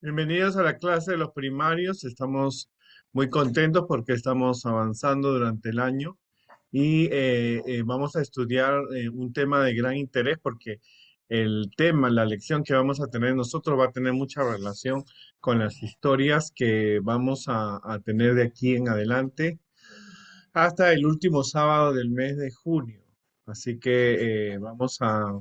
Bienvenidos a la clase de los primarios. Estamos muy contentos porque estamos avanzando durante el año y vamos a estudiar un tema de gran interés porque el tema, la lección que vamos a tener nosotros va a tener mucha relación con las historias que vamos a tener de aquí en adelante hasta el último sábado del mes de junio. Así que vamos a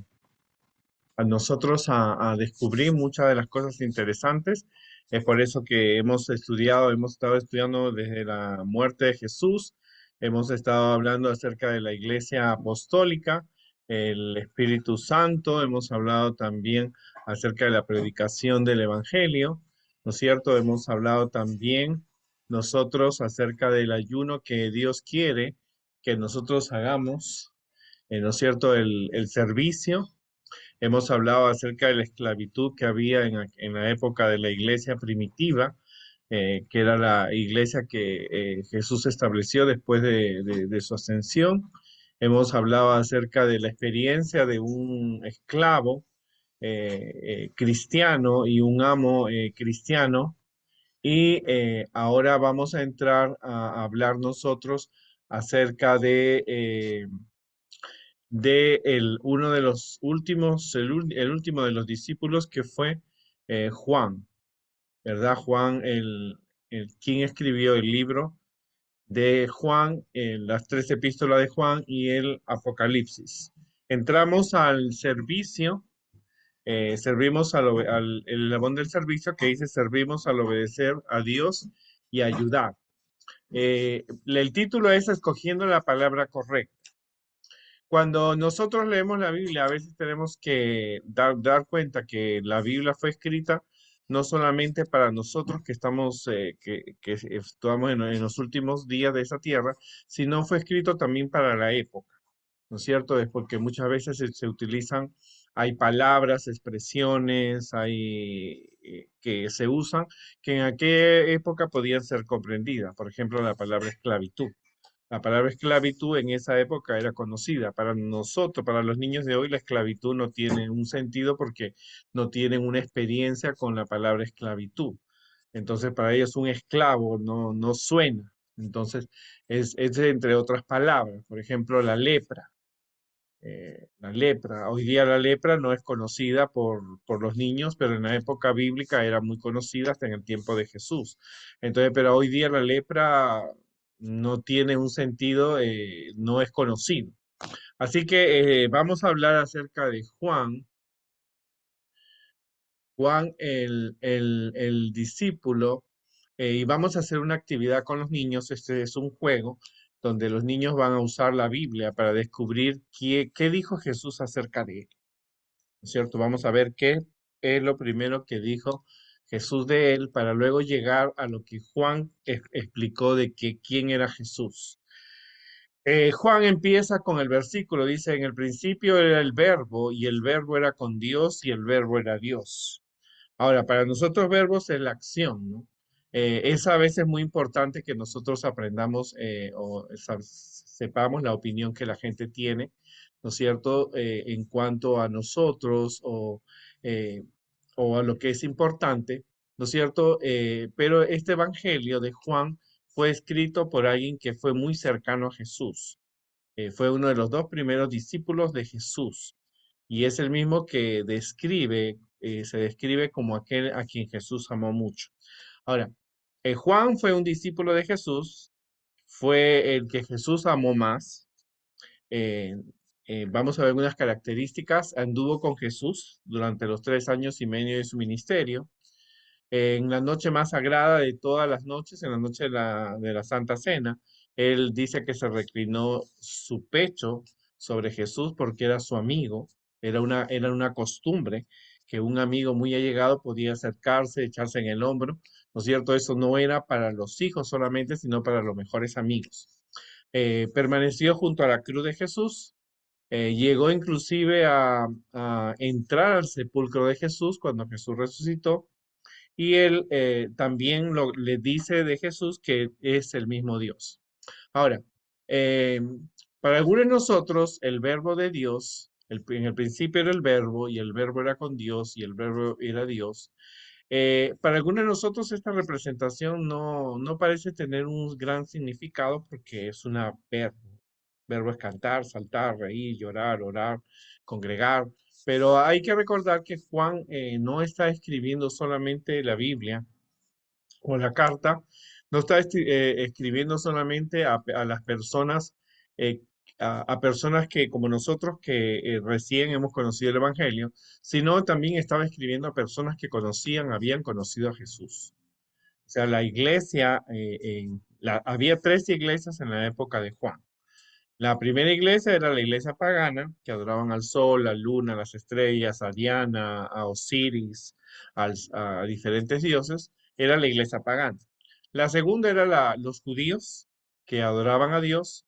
nosotros a descubrir muchas de las cosas interesantes. Es por eso que hemos estado estudiando desde la muerte de Jesús, hemos estado hablando acerca de la iglesia apostólica, el Espíritu Santo, hemos hablado también acerca de la predicación del Evangelio, ¿no es cierto? Hemos hablado también nosotros acerca del ayuno que Dios quiere que nosotros hagamos, ¿no es cierto? El servicio. Hemos hablado acerca de la esclavitud que había en la época de la iglesia primitiva, que era la iglesia que Jesús estableció después de su ascensión. Hemos hablado acerca de la experiencia de un esclavo cristiano y un amo cristiano. Y ahora vamos a entrar a hablar nosotros acerca de uno de los últimos, el último de los discípulos que fue Juan, ¿verdad? Juan, quien escribió el libro de Juan, las tres epístolas de Juan y el Apocalipsis. Entramos al servicio, servimos el eslabón del servicio que dice servimos al obedecer a Dios y ayudar. El título es Escogiendo la palabra correcta. Cuando nosotros leemos la Biblia, a veces tenemos que dar cuenta que la Biblia fue escrita no solamente para nosotros que que estamos en los últimos días de esa tierra, sino fue escrito también para la época, ¿no es cierto? Es porque muchas veces se utilizan, hay palabras, expresiones, que se usan que en aquella época podían ser comprendidas. Por ejemplo, la palabra esclavitud. La palabra esclavitud en esa época era conocida. Para nosotros, para los niños de hoy, la esclavitud no tiene un sentido porque no tienen una experiencia con la palabra esclavitud. Entonces, para ellos un esclavo no suena. Entonces, es entre otras palabras. Por ejemplo, la lepra. La lepra. Hoy día la lepra no es conocida por los niños, pero en la época bíblica era muy conocida hasta en el tiempo de Jesús. Entonces, pero hoy día la lepra no tiene un sentido, no es conocido. Así que vamos a hablar acerca de Juan, Juan el discípulo, y vamos a hacer una actividad con los niños. Este es un juego donde los niños van a usar la Biblia para descubrir qué dijo Jesús acerca de él. ¿No es cierto? Vamos a ver qué es lo primero que dijo Jesús de él para luego llegar a lo que Juan explicó de quién era Jesús. Juan empieza con el versículo, dice, en el principio era el verbo y el verbo era con Dios y el verbo era Dios. Ahora, para nosotros verbos es la acción, ¿no? Es a veces muy importante que nosotros aprendamos sepamos la opinión que la gente tiene, ¿no es cierto?, en cuanto a nosotros eh, o a lo que es importante, ¿no es cierto? Pero este Evangelio de Juan fue escrito por alguien que fue muy cercano a Jesús. Fue uno de los dos primeros discípulos de Jesús y es el mismo que se describe como aquel a quien Jesús amó mucho. Ahora, Juan fue un discípulo de Jesús, fue el que Jesús amó más. Eh, Vamos a ver algunas características. Anduvo con Jesús durante los 3 años y medio de su ministerio. En la noche más sagrada de todas las noches, en la noche de la Santa Cena, él dice que se reclinó su pecho sobre Jesús porque era su amigo, era una costumbre que un amigo muy allegado podía acercarse, echarse en el hombro, ¿no es cierto? Eso no era para los hijos solamente, sino para los mejores amigos. Permaneció junto a la cruz de Jesús, llegó inclusive a entrar al sepulcro de Jesús cuando Jesús resucitó y él también le dice de Jesús que es el mismo Dios. Ahora, eh, para algunos de nosotros, el verbo de Dios, en el principio era el verbo y el verbo era con Dios y el verbo era Dios. Para algunos de nosotros esta representación no parece tener un gran significado porque es una verbo. Verbo es cantar, saltar, reír, llorar, orar, congregar. Pero hay que recordar que Juan no está escribiendo solamente la Biblia o la carta, no está escribiendo solamente a las personas, eh, a personas que como nosotros que recién hemos conocido el Evangelio, sino también estaba escribiendo a personas que conocían, habían conocido a Jesús. O sea, la iglesia, había tres iglesias en la época de Juan. La primera iglesia era la iglesia pagana, que adoraban al sol, la luna, las estrellas, a Diana, a Osiris, a diferentes dioses. Era la iglesia pagana. La segunda era los judíos, que adoraban a Dios,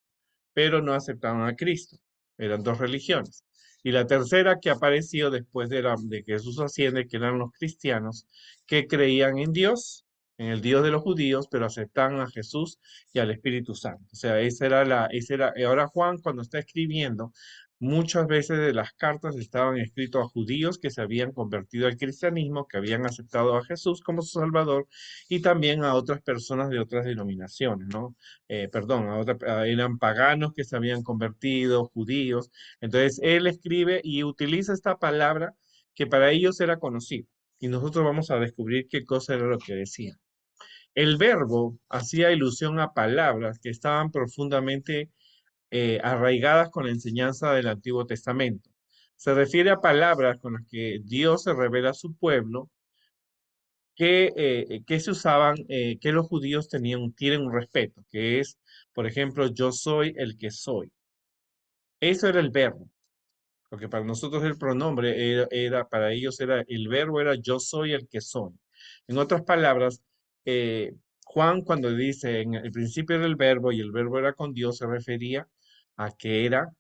pero no aceptaban a Cristo. Eran dos religiones. Y la tercera que apareció después de que Jesús asciende, que eran los cristianos, que creían en Dios, en el Dios de los judíos, pero aceptaban a Jesús y al Espíritu Santo. O sea, y ahora Juan cuando está escribiendo, muchas veces de las cartas estaban escritas a judíos que se habían convertido al cristianismo, que habían aceptado a Jesús como su Salvador, y también a otras personas de otras denominaciones, ¿no? Perdón, eran paganos que se habían convertido, judíos. Entonces él escribe y utiliza esta palabra que para ellos era conocida. Y nosotros vamos a descubrir qué cosa era lo que decía. El verbo hacía ilusión a palabras que estaban profundamente arraigadas con la enseñanza del Antiguo Testamento. Se refiere a palabras con las que Dios se revela a su pueblo que se usaban, que los judíos tienen un respeto, que es, por ejemplo, yo soy el que soy. Eso era el verbo, porque para nosotros el pronombre para ellos era, el verbo era yo soy el que soy. En otras palabras, Juan cuando dice en el principio era el verbo y el verbo era con Dios, se refería a que era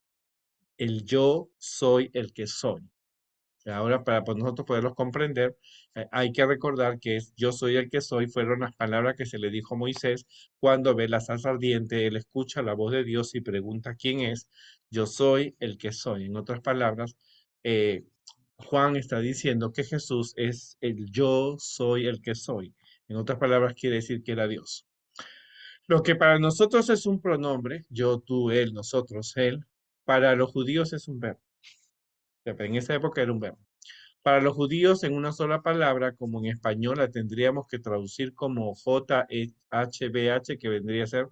el yo soy el que soy. Ahora, para pues, nosotros poderlos comprender, hay que recordar que es yo soy el que soy, fueron las palabras que se le dijo a Moisés cuando ve la salsa ardiente, él escucha la voz de Dios y pregunta quién es, yo soy el que soy. En otras palabras, eh, Juan está diciendo que Jesús es el yo soy el que soy. En otras palabras, quiere decir que era Dios. Lo que para nosotros es un pronombre, yo, tú, él, nosotros, él, para los judíos es un verbo. O sea, en esa época era un verbo. Para los judíos, en una sola palabra, como en español, la tendríamos que traducir como JHBH, que vendría a ser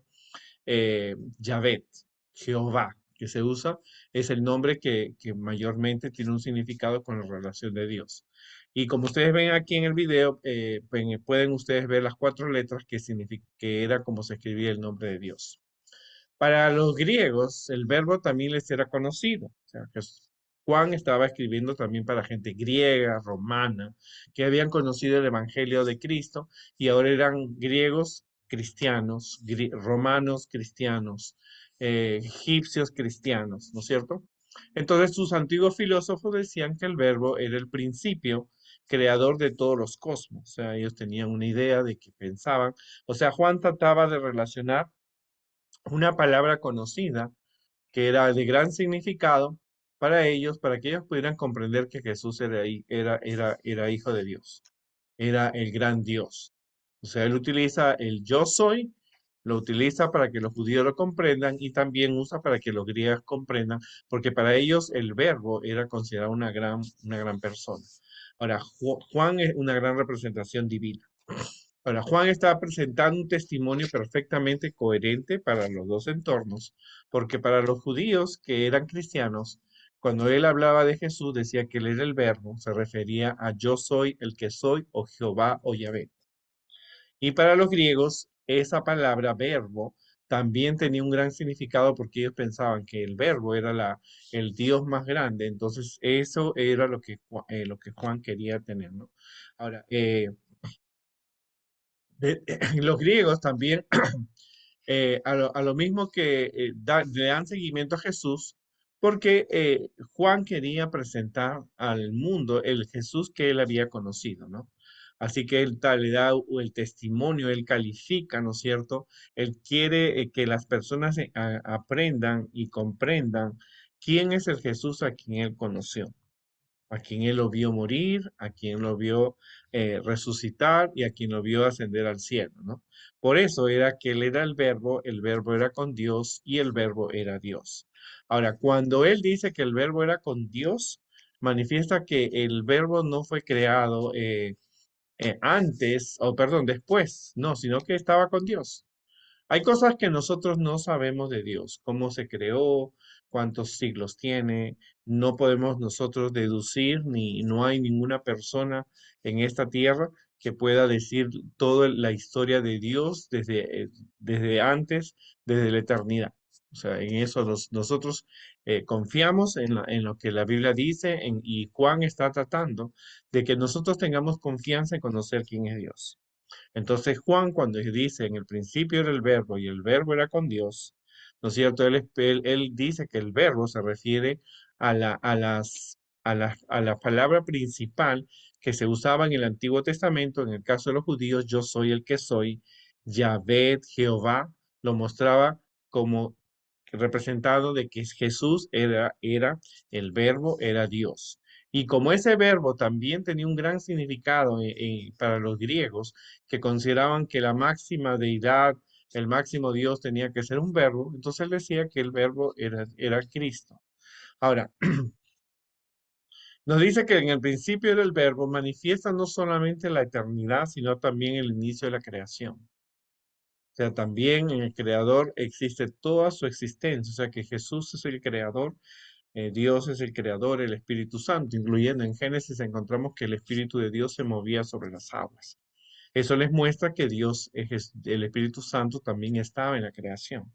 Yavet, Jehová, que se usa, es el nombre que mayormente tiene un significado con la relación de Dios. Y como ustedes ven aquí en el video, pueden ustedes ver las cuatro letras que era como se escribía el nombre de Dios. Para los griegos, el verbo también les era conocido. O sea, que Juan estaba escribiendo también para gente griega, romana, que habían conocido el Evangelio de Cristo y ahora eran griegos cristianos, romanos cristianos, egipcios cristianos, ¿no es cierto? Entonces sus antiguos filósofos decían que el verbo era el principio creador de todos los cosmos. O sea, ellos tenían una idea de que pensaban. O sea, Juan trataba de relacionar una palabra conocida que era de gran significado para que ellos pudieran comprender que Jesús era hijo de Dios, era el gran Dios. O sea, él utiliza el yo soy, lo utiliza para que los judíos lo comprendan y también usa para que los griegos comprendan, porque para ellos el verbo era considerado una gran persona. Ahora, Juan es una gran representación divina. Ahora, Juan está presentando un testimonio perfectamente coherente para los dos entornos, porque para los judíos que eran cristianos, cuando él hablaba de Jesús, decía que él era el verbo, se refería a yo soy el que soy, o Jehová o Yahvé. Y para los griegos, esa palabra verbo también tenía un gran significado porque ellos pensaban que el verbo era el Dios más grande, entonces eso era lo que Juan quería tener, ¿no? Ahora, los griegos también, a lo mismo que le dan seguimiento a Jesús, porque Juan quería presentar al mundo el Jesús que él había conocido, ¿no? Así que él le da el testimonio, él califica, ¿no es cierto? Él quiere que las personas aprendan y comprendan quién es el Jesús a quien él conoció. a quien él lo vio morir, a quien lo vio resucitar y a quien lo vio ascender al cielo, ¿no? Por eso era que él era el verbo era con Dios y el verbo era Dios. Ahora, cuando él dice que el verbo era con Dios, manifiesta que el verbo no fue creado antes, o perdón, después, no, sino que estaba con Dios. Hay cosas que nosotros no sabemos de Dios, cómo se creó, cuántos siglos tiene, no podemos nosotros deducir, ni no hay ninguna persona en esta tierra que pueda decir toda la historia de Dios desde antes, desde la eternidad. O sea, en eso nosotros confiamos en lo que la Biblia dice y Juan está tratando de que nosotros tengamos confianza en conocer quién es Dios. Entonces Juan, cuando dice en el principio era el verbo y el verbo era con Dios, ¿no es cierto? Él dice que el verbo se refiere a la palabra principal que se usaba en el Antiguo Testamento, en el caso de los judíos, yo soy el que soy, Yahvé, Jehová, lo mostraba como representado de que Jesús era el verbo, era Dios. Y como ese verbo también tenía un gran significado para los griegos, que consideraban que la máxima deidad, el máximo Dios tenía que ser un verbo, entonces él decía que el verbo era Cristo. Ahora, nos dice que en el principio era el verbo, manifiesta no solamente la eternidad, sino también el inicio de la creación. O sea, también en el creador existe toda su existencia, o sea que Jesús es el creador, Dios es el creador, el Espíritu Santo, incluyendo en Génesis encontramos que el Espíritu de Dios se movía sobre las aguas. Eso les muestra que el Espíritu Santo también estaba en la creación.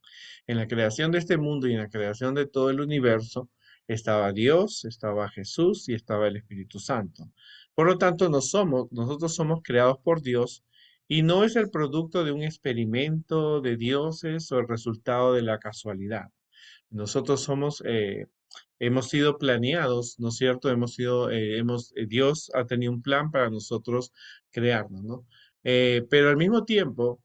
En la creación de este mundo y en la creación de todo el universo estaba Dios, estaba Jesús y estaba el Espíritu Santo. Por lo tanto, nosotros somos creados por Dios y no es el producto de un experimento de dioses o el resultado de la casualidad. Nosotros hemos sido planeados, ¿no es cierto? Dios ha tenido un plan para nosotros crearnos, ¿no? Pero al mismo tiempo,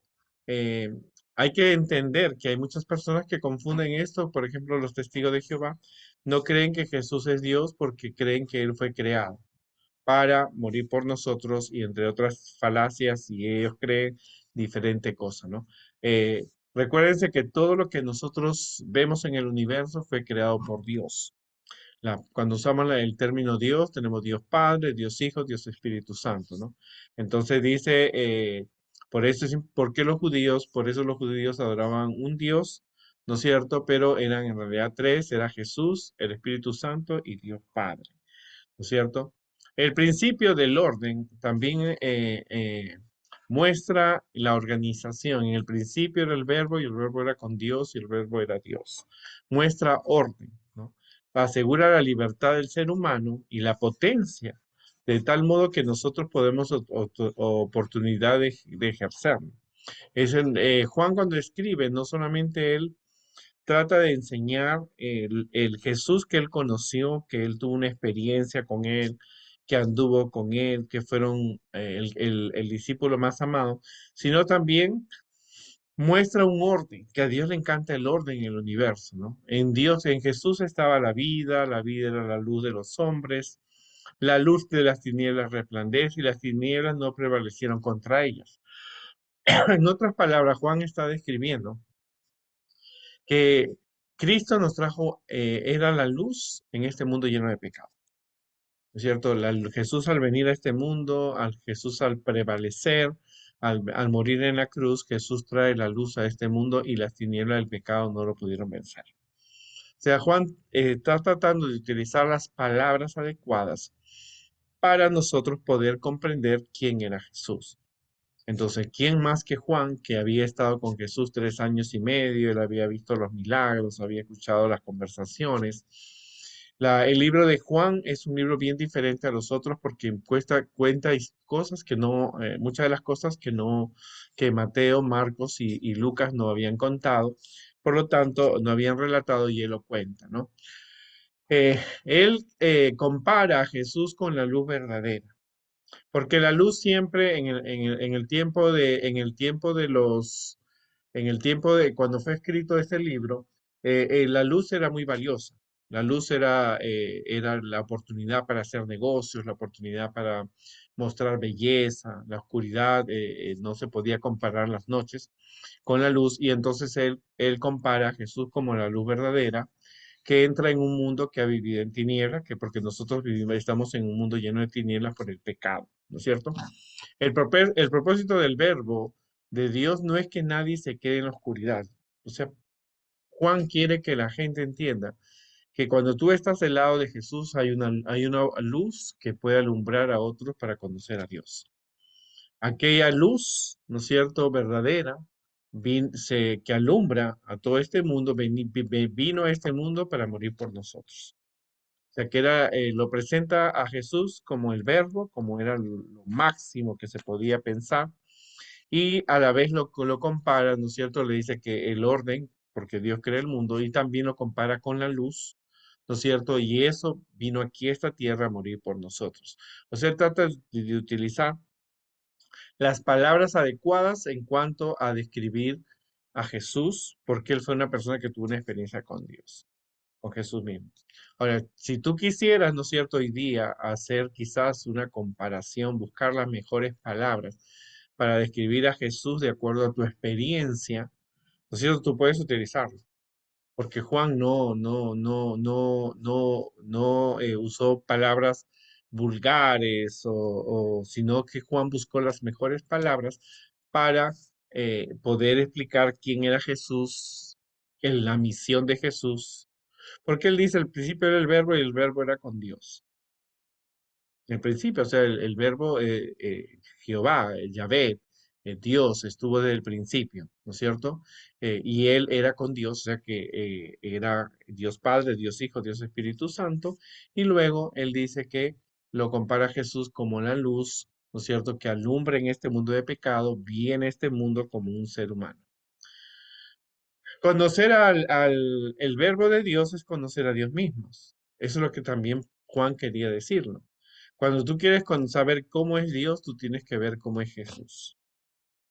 eh, hay que entender que hay muchas personas que confunden esto. Por ejemplo, los testigos de Jehová no creen que Jesús es Dios porque creen que Él fue creado para morir por nosotros y entre otras falacias, y ellos creen diferente cosa, ¿no? Eh, Recuérdense que todo lo que nosotros vemos en el universo fue creado por Dios. Cuando usamos el término Dios, tenemos Dios Padre, Dios Hijo, Dios Espíritu Santo, ¿no? Entonces dice, ¿por qué los judíos? Por eso los judíos adoraban un Dios, ¿no es cierto? Pero eran en realidad tres, era Jesús, el Espíritu Santo y Dios Padre. ¿No es cierto? El principio del orden también muestra la organización. En el principio era el verbo y el verbo era con Dios y el verbo era Dios. Muestra orden, ¿no? Asegura la libertad del ser humano y la potencia, de tal modo que nosotros podemos oportunidad de ejercerlo. Juan cuando escribe, no solamente él trata de enseñar el Jesús que él conoció, que él tuvo una experiencia con él, que anduvo con él, que fueron el discípulo más amado, sino también muestra un orden, que a Dios le encanta el orden en el universo, ¿no? En Dios, en Jesús estaba la vida era la luz de los hombres, la luz de las tinieblas resplandece y las tinieblas no prevalecieron contra ellas. En otras palabras, Juan está describiendo que Cristo nos trajo, era la luz en este mundo lleno de pecado. ¿No es cierto? Jesús al venir a este mundo, Jesús al prevalecer, al morir en la cruz, Jesús trae la luz a este mundo y las tinieblas del pecado no lo pudieron vencer. O sea, Juan está tratando de utilizar las palabras adecuadas para nosotros poder comprender quién era Jesús. Entonces, ¿quién más que Juan, que había estado con Jesús 3 años y medio, él había visto los milagros, había escuchado las conversaciones? El libro de Juan es un libro bien diferente a los otros porque cuenta cosas que no, muchas de las cosas que Mateo, Marcos y Lucas no habían contado, por lo tanto, no habían relatado y él lo cuenta, ¿no? Él compara a Jesús con la luz verdadera. Porque la luz siempre en el tiempo de cuando fue escrito este libro, la luz era muy valiosa. La luz era la oportunidad para hacer negocios, la oportunidad para mostrar belleza. La oscuridad no se podía comparar las noches con la luz, y entonces él compara a Jesús como la luz verdadera que entra en un mundo que ha vivido en tinieblas, que porque nosotros vivimos, estamos en un mundo lleno de tinieblas por el pecado, ¿no es cierto? El propósito del verbo de Dios no es que nadie se quede en la oscuridad. O sea, Juan quiere que la gente entienda que cuando tú estás del lado de Jesús hay una luz que puede alumbrar a otros para conocer a Dios. Aquella luz, ¿no es cierto?, verdadera, que alumbra a todo este mundo, vino a este mundo para morir por nosotros. O sea, lo presenta a Jesús como el verbo, como era lo máximo que se podía pensar, y a la vez lo compara, ¿no es cierto? Le dice que el orden, porque Dios crea el mundo, y también lo compara con la luz, ¿no es cierto? Y eso vino aquí a esta tierra a morir por nosotros. O sea, trata de utilizar las palabras adecuadas en cuanto a describir a Jesús, porque él fue una persona que tuvo una experiencia con Dios, con Jesús mismo. Ahora, si tú quisieras, ¿no es cierto?, hoy día hacer quizás una comparación, buscar las mejores palabras para describir a Jesús de acuerdo a tu experiencia, ¿no es cierto?, tú puedes utilizarlo. Porque Juan no usó palabras vulgares, sino que Juan buscó las mejores palabras para poder explicar quién era Jesús, en la misión de Jesús, porque él dice, el principio era el verbo y el verbo era con Dios. El principio, o sea, el verbo Jehová, Yahvé, Dios, estuvo desde el principio, ¿no es cierto? Y él era con Dios, o sea que era Dios Padre, Dios Hijo, Dios Espíritu Santo, y luego él dice que lo compara a Jesús como la luz, ¿no es cierto?, que alumbra en este mundo de pecado, viene a este mundo como un ser humano. Conocer el verbo de Dios es conocer a Dios mismos. Eso es lo que también Juan quería decirlo. Cuando tú quieres saber cómo es Dios, tú tienes que ver cómo es Jesús.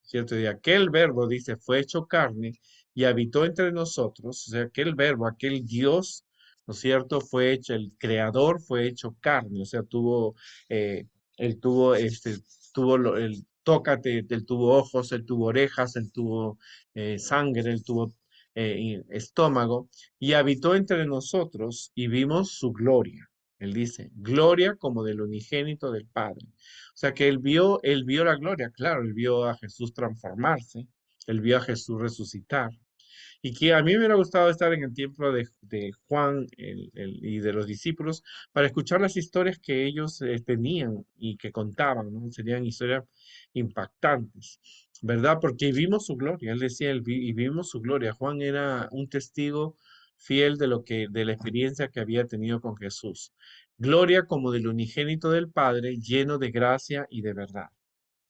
¿Cierto? Y aquel verbo, dice, fue hecho carne y habitó entre nosotros. O sea, aquel verbo, aquel Dios, ¿no es cierto? Fue hecho, el creador fue hecho carne. O sea, eh, él tuvo, tócate, él tuvo ojos, él tuvo orejas, él tuvo sangre, él tuvo estómago, y habitó entre nosotros y vimos su gloria. Él dice, gloria como del unigénito del Padre. O sea que él vio la gloria, claro, él vio a Jesús transformarse, él vio a Jesús resucitar. Y que a mí me hubiera gustado estar en el tiempo de Juan y de los discípulos para escuchar las historias que ellos tenían y que contaban, ¿no? Serían historias impactantes, ¿verdad? Porque vimos su gloria, él decía, y vimos su gloria. Juan era un testigo fiel de la experiencia que había tenido con Jesús. Gloria como del unigénito del Padre, lleno de gracia y de verdad.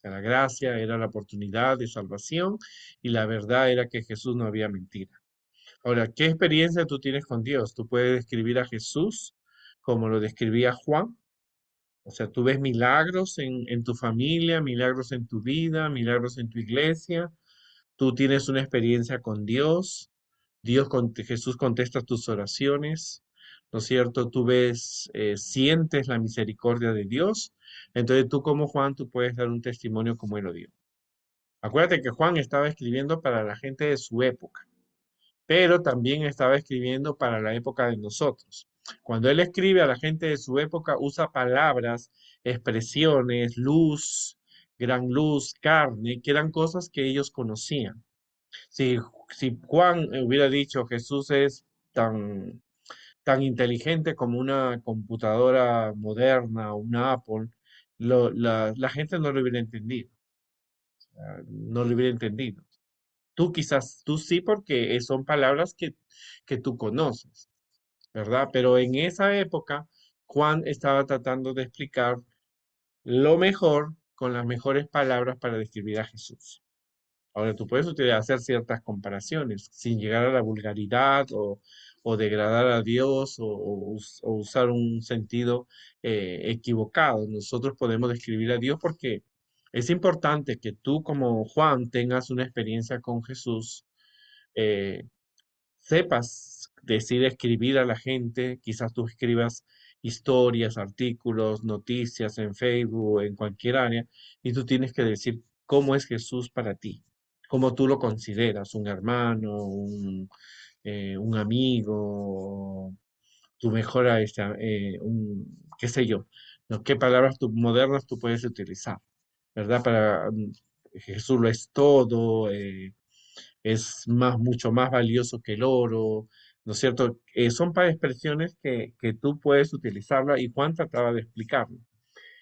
La gracia era la oportunidad de salvación y la verdad era que Jesús no había mentira. Ahora, ¿qué experiencia tú tienes con Dios? Tú puedes describir a Jesús como lo describía Juan. O sea, tú ves milagros en tu familia, milagros en tu vida, milagros en tu iglesia. Tú tienes una experiencia con Dios. Jesús contesta tus oraciones. ¿No es cierto? Tú ves, sientes la misericordia de Dios. Entonces tú como Juan, tú puedes dar un testimonio como él lo dio. Acuérdate que Juan estaba escribiendo para la gente de su época, pero también estaba escribiendo para la época de nosotros. Cuando él escribe a la gente de su época, usa palabras, expresiones, luz, gran luz, carne, que eran cosas que ellos conocían. Si, si Juan hubiera dicho Jesús es tan inteligente como una computadora moderna o una Apple, la gente no lo hubiera entendido, no lo hubiera entendido. Tú quizás, tú sí, porque son palabras que tú conoces, ¿verdad? Pero en esa época, Juan estaba tratando de explicar lo mejor con las mejores palabras para describir a Jesús. Ahora, tú puedes hacer ciertas comparaciones sin llegar a la vulgaridad o degradar a Dios o usar un sentido equivocado. Nosotros podemos describir a Dios porque es importante que tú como Juan tengas una experiencia con Jesús, eh, sepas decide escribir a la gente, quizás tú escribas historias, artículos, noticias en Facebook, en cualquier área, y tú tienes que decir cómo es Jesús para ti, cómo tú lo consideras, un hermano, un amigo, tu mejor, qué sé yo, ¿no? ¿Qué palabras modernas tú puedes utilizar? ¿Verdad? Jesús lo es todo, es mucho más valioso que el oro, ¿no es cierto? Son para expresiones que tú puedes utilizarla y Juan trataba de explicarlo.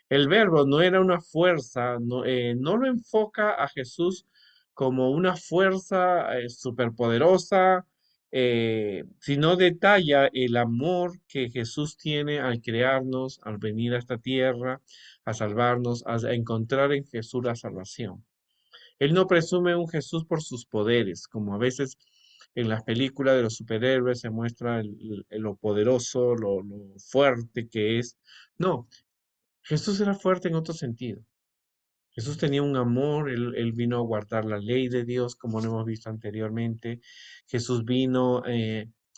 El verbo no era una fuerza, no lo enfoca a Jesús como una fuerza superpoderosa, sino detalla el amor que Jesús tiene al crearnos, al venir a esta tierra, a salvarnos, a encontrar en Jesús la salvación. Él no presume un Jesús por sus poderes, como a veces en las películas de los superhéroes se muestra lo poderoso, lo fuerte que es. No, Jesús era fuerte en otro sentido. Jesús tenía un amor, él vino a guardar la ley de Dios, como lo hemos visto anteriormente. Jesús vino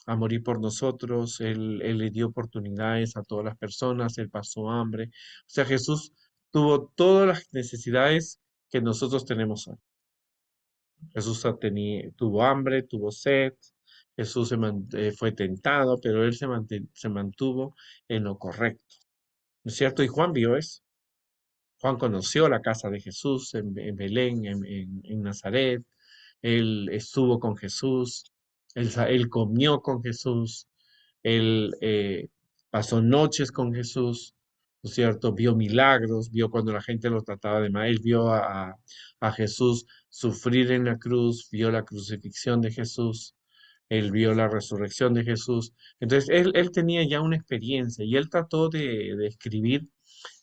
a morir por nosotros, él le dio oportunidades a todas las personas, él pasó hambre. O sea, Jesús tuvo todas las necesidades que nosotros tenemos hoy. Jesús tuvo hambre, tuvo sed, Jesús fue tentado, pero él se mantuvo en lo correcto. ¿No es cierto? Y Juan vio eso. Juan conoció la casa de Jesús en Belén, en Nazaret. Él estuvo con Jesús, él comió con Jesús, él pasó noches con Jesús, ¿no es cierto? Vio milagros, vio cuando la gente lo trataba de mal, él vio a Jesús sufrir en la cruz, vio la crucifixión de Jesús, él vio la resurrección de Jesús. Entonces, él tenía ya una experiencia y él trató de escribir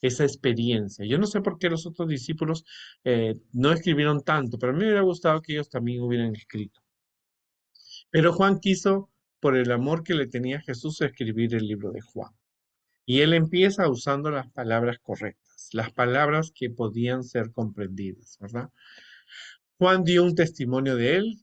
esa experiencia. Yo no sé por qué los otros discípulos no escribieron tanto, pero a mí me hubiera gustado que ellos también hubieran escrito. Pero Juan quiso, por el amor que le tenía a Jesús, escribir el libro de Juan. Y él empieza usando las palabras correctas, las palabras que podían ser comprendidas, ¿verdad? Juan dio un testimonio de él,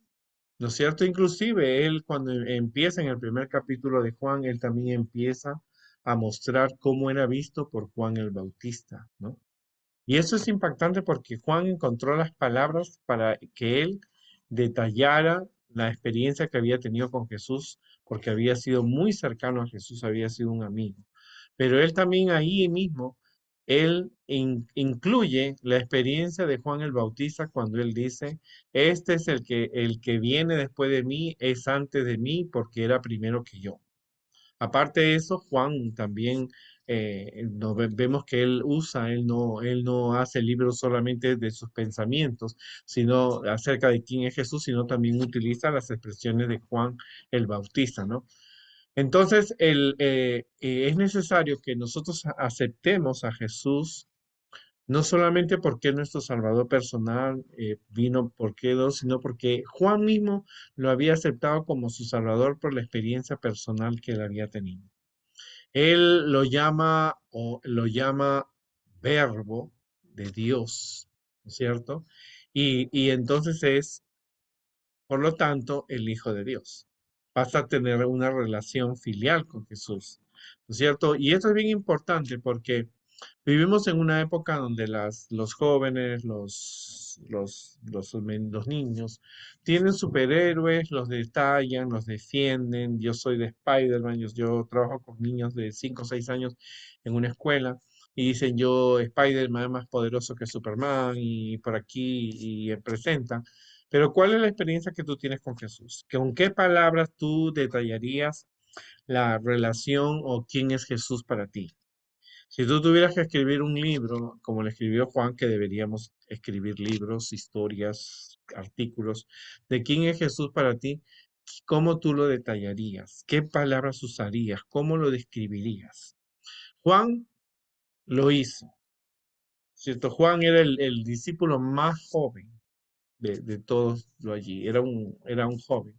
¿no es cierto? Inclusive él cuando empieza en el primer capítulo de Juan, él también empieza a mostrar cómo era visto por Juan el Bautista, ¿no? Y eso es impactante porque Juan encontró las palabras para que él detallara la experiencia que había tenido con Jesús, porque había sido muy cercano a Jesús, había sido un amigo. Pero él también ahí mismo, él incluye la experiencia de Juan el Bautista cuando él dice, este es el que viene después de mí, es antes de mí porque era primero que yo. Aparte de eso, Juan también vemos que él no hace libros solamente de sus pensamientos, sino acerca de quién es Jesús, sino también utiliza las expresiones de Juan el Bautista, ¿no? Entonces, es necesario que nosotros aceptemos a Jesús, no solamente porque es nuestro Salvador personal, vino porque no, sino porque Juan mismo lo había aceptado como su Salvador por la experiencia personal que él había tenido. Él lo llama verbo de Dios, ¿no es cierto? Y entonces es, por lo tanto, el Hijo de Dios. Vas a tener una relación filial con Jesús, ¿no es cierto? Y esto es bien importante porque vivimos en una época donde los jóvenes, los niños, tienen superhéroes, los detallan, los defienden. Yo soy de Spider-Man, yo trabajo con niños de 5 o 6 años en una escuela y dicen yo, Spider-Man es más poderoso que Superman y por aquí y presentan. Pero ¿cuál es la experiencia que tú tienes con Jesús? ¿Con qué palabras tú detallarías la relación o quién es Jesús para ti? Si tú tuvieras que escribir un libro, como le escribió Juan, que deberíamos escribir libros, historias, artículos, de quién es Jesús para ti, ¿cómo tú lo detallarías? ¿Qué palabras usarías? ¿Cómo lo describirías? Juan lo hizo, ¿cierto? Juan era el discípulo más joven de todos lo allí, era un joven.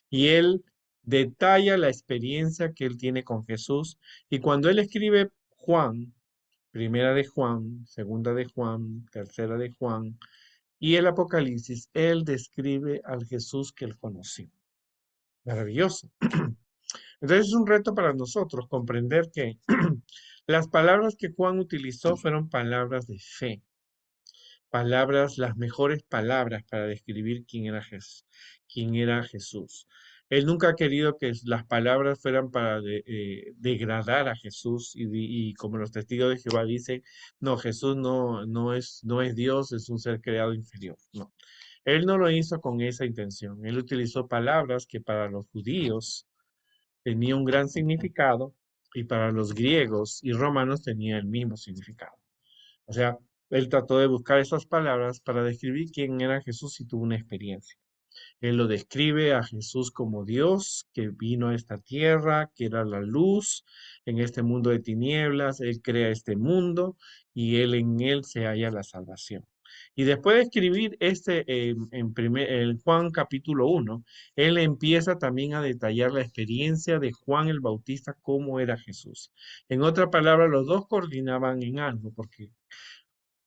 Y él detalla la experiencia que él tiene con Jesús. Y cuando él escribe Juan, Primera de Juan, Segunda de Juan, Tercera de Juan y el Apocalipsis, él describe al Jesús que él conoció. Maravilloso. Entonces es un reto para nosotros comprender que las palabras que Juan utilizó fueron palabras de fe, palabras, las mejores palabras para describir quién era Jesús. Él nunca ha querido que las palabras fueran para degradar a Jesús y como los testigos de Jehová dicen, no, Jesús no es Dios, es un ser creado inferior. No, él no lo hizo con esa intención. Él utilizó palabras que para los judíos tenía un gran significado y para los griegos y romanos tenía el mismo significado. O sea, él trató de buscar esas palabras para describir quién era Jesús y tuvo una experiencia. Él lo describe a Jesús como Dios que vino a esta tierra, que era la luz en este mundo de tinieblas. Él crea este mundo y en él se halla la salvación. Y después de escribir en Juan capítulo 1, él empieza también a detallar la experiencia de Juan el Bautista, cómo era Jesús. En otra palabra, los dos coordinaban en algo, porque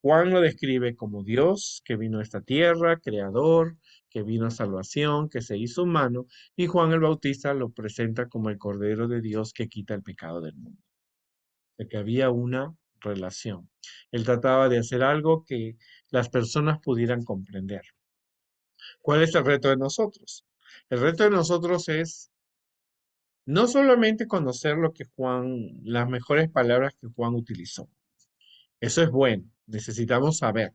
Juan lo describe como Dios que vino a esta tierra, creador, que vino a salvación, que se hizo humano, y Juan el Bautista lo presenta como el Cordero de Dios que quita el pecado del mundo. De que había una relación. Él trataba de hacer algo que las personas pudieran comprender. ¿Cuál es el reto de nosotros? El reto de nosotros es no solamente conocer las mejores palabras que Juan utilizó. Eso es bueno, necesitamos saber.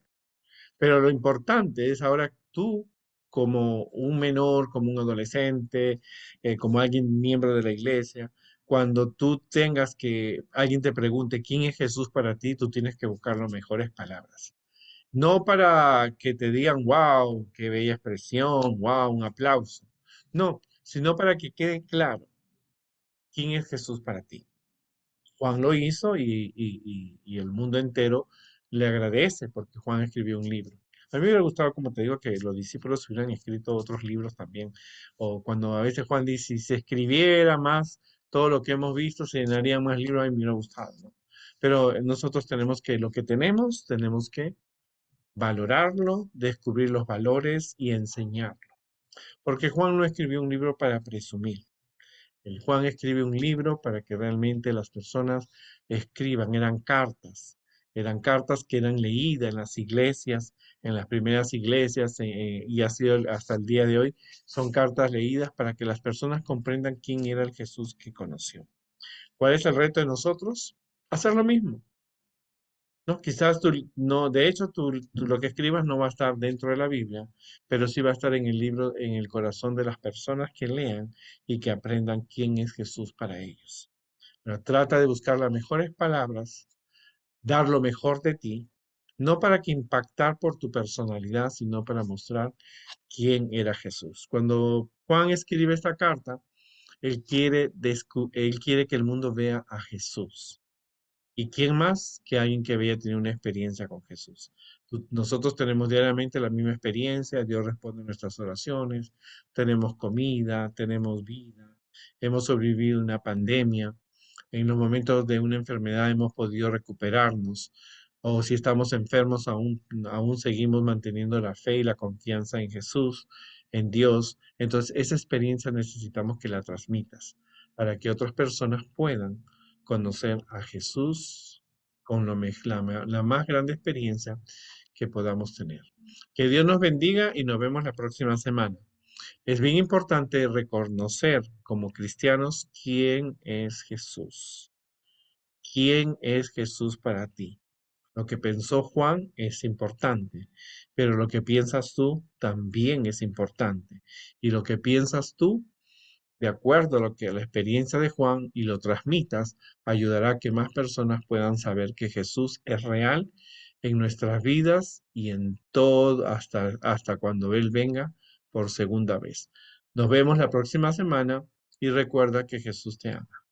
Pero lo importante es ahora tú, como un menor, como un adolescente, como alguien miembro de la iglesia, cuando tú alguien te pregunte quién es Jesús para ti, tú tienes que buscar las mejores palabras. No para que te digan, wow, qué bella expresión, wow, un aplauso. No, sino para que quede claro quién es Jesús para ti. Juan lo hizo y el mundo entero le agradece porque Juan escribió un libro. A mí me hubiera gustado, como te digo, que los discípulos hubieran escrito otros libros también. O cuando a veces Juan dice, si se escribiera más todo lo que hemos visto, se llenarían más libros, a mí me hubiera gustado, ¿no? Pero nosotros lo que tenemos que valorarlo, descubrir los valores y enseñarlo. Porque Juan no escribió un libro para presumir. El Juan escribe un libro para que realmente las personas escriban, eran cartas que eran leídas en las iglesias, en las primeras iglesias, y así hasta el día de hoy, son cartas leídas para que las personas comprendan quién era el Jesús que conoció. ¿Cuál es el reto de nosotros? Hacer lo mismo. No, quizás no, de hecho, tú lo que escribas no va a estar dentro de la Biblia, pero sí va a estar en el libro, en el corazón de las personas que lean y que aprendan quién es Jesús para ellos. Pero trata de buscar las mejores palabras, dar lo mejor de ti, no para que impactar por tu personalidad, sino para mostrar quién era Jesús. Cuando Juan escribe esta carta, él quiere que el mundo vea a Jesús. ¿Y quién más que alguien que había tenido una experiencia con Jesús? Nosotros tenemos diariamente la misma experiencia, Dios responde nuestras oraciones, tenemos comida, tenemos vida, hemos sobrevivido una pandemia, en los momentos de una enfermedad hemos podido recuperarnos, o si estamos enfermos aún seguimos manteniendo la fe y la confianza en Jesús, en Dios. Entonces, esa experiencia necesitamos que la transmitas para que otras personas puedan conocer a Jesús con la más grande experiencia que podamos tener. Que Dios nos bendiga y nos vemos la próxima semana. Es bien importante reconocer como cristianos quién es Jesús. ¿Quién es Jesús para ti? Lo que pensó Juan es importante, pero lo que piensas tú también es importante. Y lo que piensas tú de acuerdo a lo que la experiencia de Juan y lo transmitas, ayudará a que más personas puedan saber que Jesús es real en nuestras vidas y en todo hasta cuando Él venga por segunda vez. Nos vemos la próxima semana y recuerda que Jesús te ama.